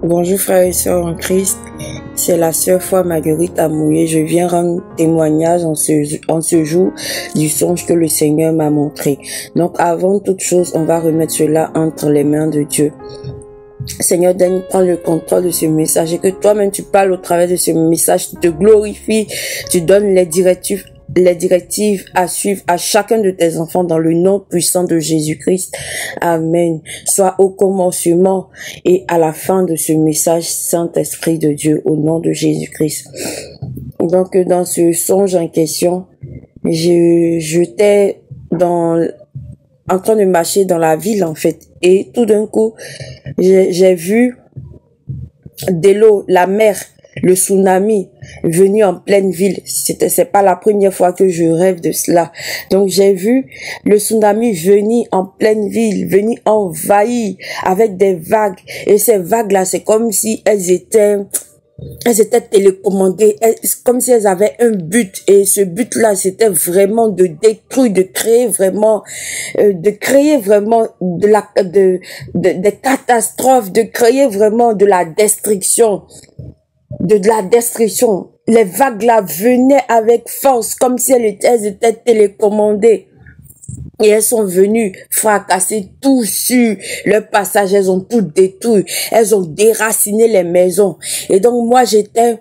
Bonjour frères et sœurs en Christ, c'est la sœur Foi Marguerite Amouye. Je viens rendre témoignage en ce jour du songe que le Seigneur m'a montré. Donc avant toute chose, on va remettre cela entre les mains de Dieu. Seigneur, donne, prends le contrôle de ce message et que toi-même tu parles au travers de ce message, tu te glorifies, tu donnes les directives à suivre à chacun de tes enfants dans le nom puissant de Jésus-Christ. Amen. Soit au commencement et à la fin de ce message, Saint-Esprit de Dieu, au nom de Jésus-Christ. Donc, dans ce songe en question, j'étais en train de marcher dans la ville, en fait. Et tout d'un coup, j'ai vu de l'eau, la mer, le tsunami venu en pleine ville. C'est pas la première fois que je rêve de cela. Donc j'ai vu le tsunami venir en pleine ville, venir envahir avec des vagues. Et ces vagues-là, c'est comme si elles étaient télécommandées, comme si elles avaient un but. Et ce but-là, c'était vraiment de détruire, de créer vraiment des catastrophes, de créer vraiment de la destruction. Les vagues là venaient avec force, comme si elles étaient télécommandées. Et elles sont venues fracasser tout sur leur passage. Elles ont tout détruit. Elles ont déraciné les maisons. Et donc moi j'étais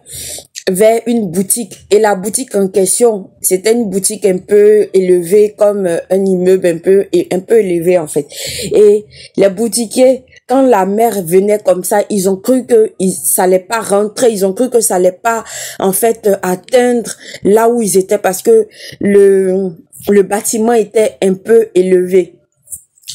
vers une boutique. Et la boutique en question, c'était une boutique un peu élevée, comme un immeuble un peu élevé en fait. Et les boutiquiers, quand la mer venait comme ça, ils ont cru que ça allait pas rentrer, ils ont cru que ça allait pas, en fait, atteindre là où ils étaient parce que le bâtiment était un peu élevé.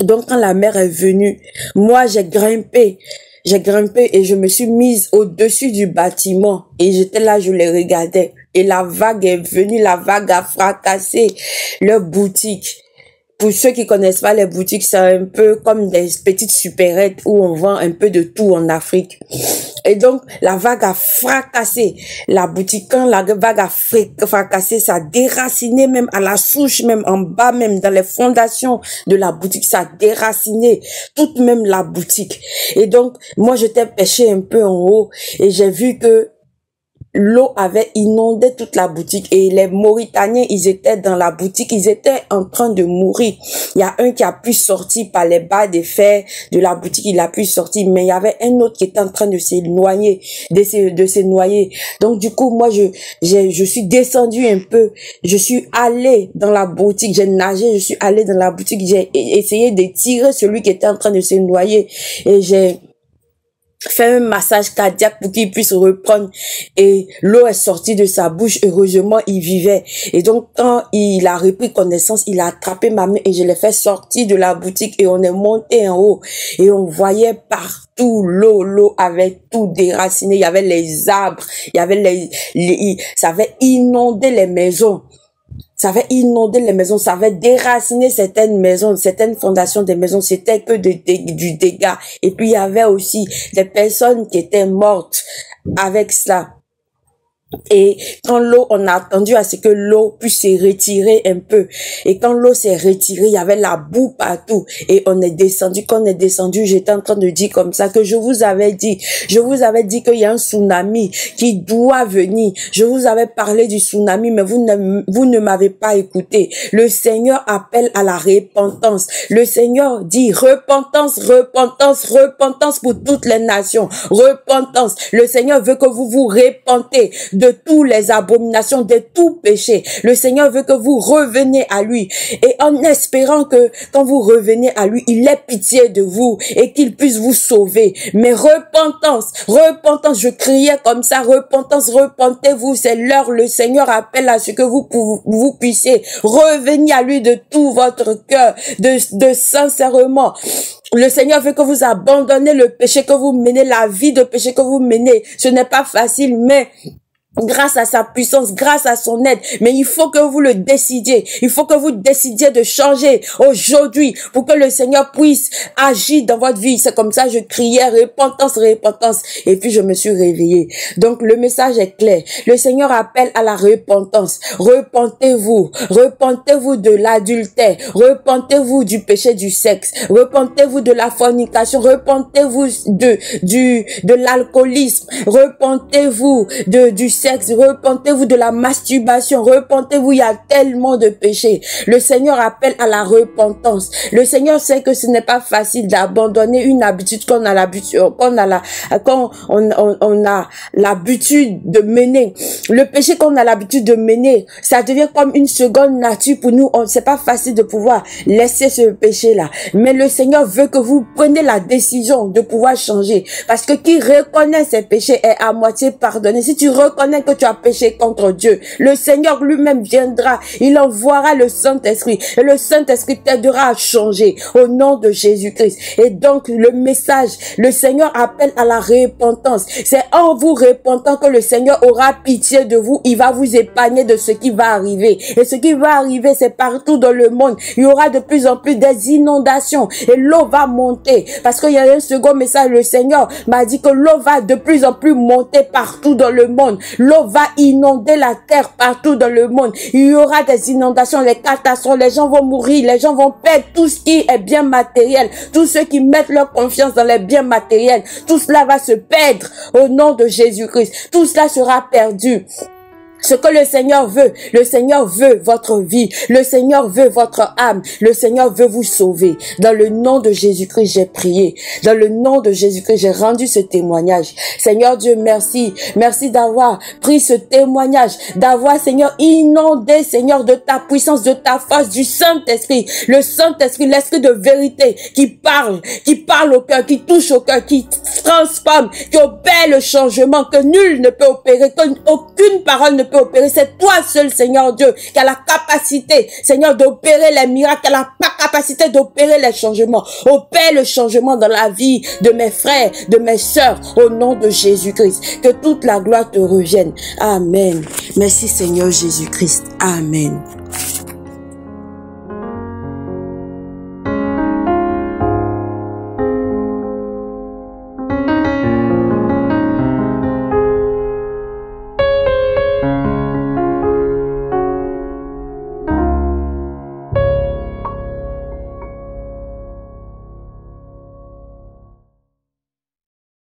Donc, quand la mer est venue, moi, j'ai grimpé et je me suis mise au-dessus du bâtiment et j'étais là, je les regardais et la vague est venue, la vague a fracassé leur boutique. Pour ceux qui connaissent pas les boutiques, c'est un peu comme des petites supérettes où on vend un peu de tout en Afrique. Et donc, la vague a fracassé la boutique. Quand la vague a fracassé, ça a déraciné même à la souche, même en bas, même dans les fondations de la boutique. Ça a déraciné toute même la boutique. Et donc, moi, j'étais pêché un peu en haut et j'ai vu que l'eau avait inondé toute la boutique et les Mauritaniens, ils étaient dans la boutique, ils étaient en train de mourir. Il y a un qui a pu sortir par les bas des fers de la boutique, il a pu sortir, mais il y avait un autre qui était en train de se noyer, de se noyer. Donc du coup, moi, je suis descendue un peu, je suis allée dans la boutique, j'ai nagé, je suis allée dans la boutique, j'ai essayé de tirer celui qui était en train de se noyer et j'ai fait un massage cardiaque pour qu'il puisse reprendre et l'eau est sortie de sa bouche. Heureusement, il vivait. Et donc, quand il a repris connaissance, il a attrapé ma main et je l'ai fait sortir de la boutique et on est monté en haut et on voyait partout l'eau avait tout déraciné. Il y avait les arbres, il y avait ça avait inondé les maisons. Ça avait inondé les maisons, ça avait déraciné certaines maisons, certaines fondations des maisons, c'était que du dégât. Et puis il y avait aussi des personnes qui étaient mortes avec cela. Et quand l'eau, on a attendu à ce que l'eau puisse se retirer un peu. Et quand l'eau s'est retirée, il y avait la boue partout. Et on est descendu. Quand on est descendu, j'étais en train de dire comme ça que je vous avais dit qu'il y a un tsunami qui doit venir. Je vous avais parlé du tsunami, mais vous ne m'avez pas écouté. Le Seigneur appelle à la repentance. Le Seigneur dit repentance, repentance, repentance pour toutes les nations. Repentance. Le Seigneur veut que vous vous repentez de toutes les abominations, de tout péché. Le Seigneur veut que vous reveniez à lui et en espérant que quand vous revenez à lui, il ait pitié de vous et qu'il puisse vous sauver. Mais repentance, repentance, je criais comme ça, repentance, repentez-vous, c'est l'heure. Le Seigneur appelle à ce que vous puissiez revenir à lui de tout votre cœur, de sincèrement. Le Seigneur veut que vous abandonnez le péché que vous menez, la vie de péché que vous menez. Ce n'est pas facile, mais grâce à sa puissance, grâce à son aide. Mais il faut que vous le décidiez. Il faut que vous décidiez de changer aujourd'hui pour que le Seigneur puisse agir dans votre vie. C'est comme ça que je criais repentance, repentance. Et puis je me suis réveillée. Donc le message est clair. Le Seigneur appelle à la repentance. Repentez-vous. Repentez-vous de l'adultère. Repentez-vous du péché du sexe. Repentez-vous de la fornication. Repentez-vous de l'alcoolisme. Repentez-vous du sexe. Repentez-vous de la masturbation. Repentez-vous, il y a tellement de péchés. Le Seigneur appelle à la repentance. Le Seigneur sait que ce n'est pas facile d'abandonner une habitude qu'on a l'habitude, quand on a l'habitude de mener. Le péché qu'on a l'habitude de mener, ça devient comme une seconde nature pour nous. C'est pas facile de pouvoir laisser ce péché-là. Mais le Seigneur veut que vous preniez la décision de pouvoir changer. Parce que qui reconnaît ses péchés est à moitié pardonné. Si tu reconnais que tu as péché contre Dieu, le Seigneur lui-même viendra, il envoiera le Saint-Esprit et le Saint-Esprit t'aidera à changer au nom de Jésus-Christ. Et donc le message, le Seigneur appelle à la repentance. C'est en vous repentant que le Seigneur aura pitié de vous, il va vous épargner de ce qui va arriver. Et ce qui va arriver, c'est partout dans le monde. Il y aura de plus en plus des inondations et l'eau va monter. Parce qu'il y a un second message, le Seigneur m'a dit que l'eau va de plus en plus monter partout dans le monde. L'eau va inonder la terre partout dans le monde. Il y aura des inondations, des catastrophes, les gens vont mourir, les gens vont perdre tout ce qui est bien matériel. Tous ceux qui mettent leur confiance dans les biens matériels, tout cela va se perdre au nom de Jésus-Christ. Tout cela sera perdu. Ce que le Seigneur veut votre vie. Le Seigneur veut votre âme. Le Seigneur veut vous sauver. Dans le nom de Jésus-Christ, j'ai prié. Dans le nom de Jésus-Christ, j'ai rendu ce témoignage. Seigneur Dieu, merci. Merci d'avoir pris ce témoignage, d'avoir, Seigneur, inondé, Seigneur, de ta puissance, de ta force, du Saint-Esprit. Le Saint-Esprit, l'Esprit de vérité qui parle au cœur, qui touche au cœur, qui transforme, qui opère le changement que nul ne peut opérer, qu'aucune parole ne peut opérer. C'est toi seul, Seigneur Dieu, qui a la capacité, Seigneur, d'opérer les miracles, qui a la capacité d'opérer les changements. Opère le changement dans la vie de mes frères, de mes sœurs, au nom de Jésus-Christ. Que toute la gloire te revienne. Amen. Merci, Seigneur Jésus-Christ. Amen.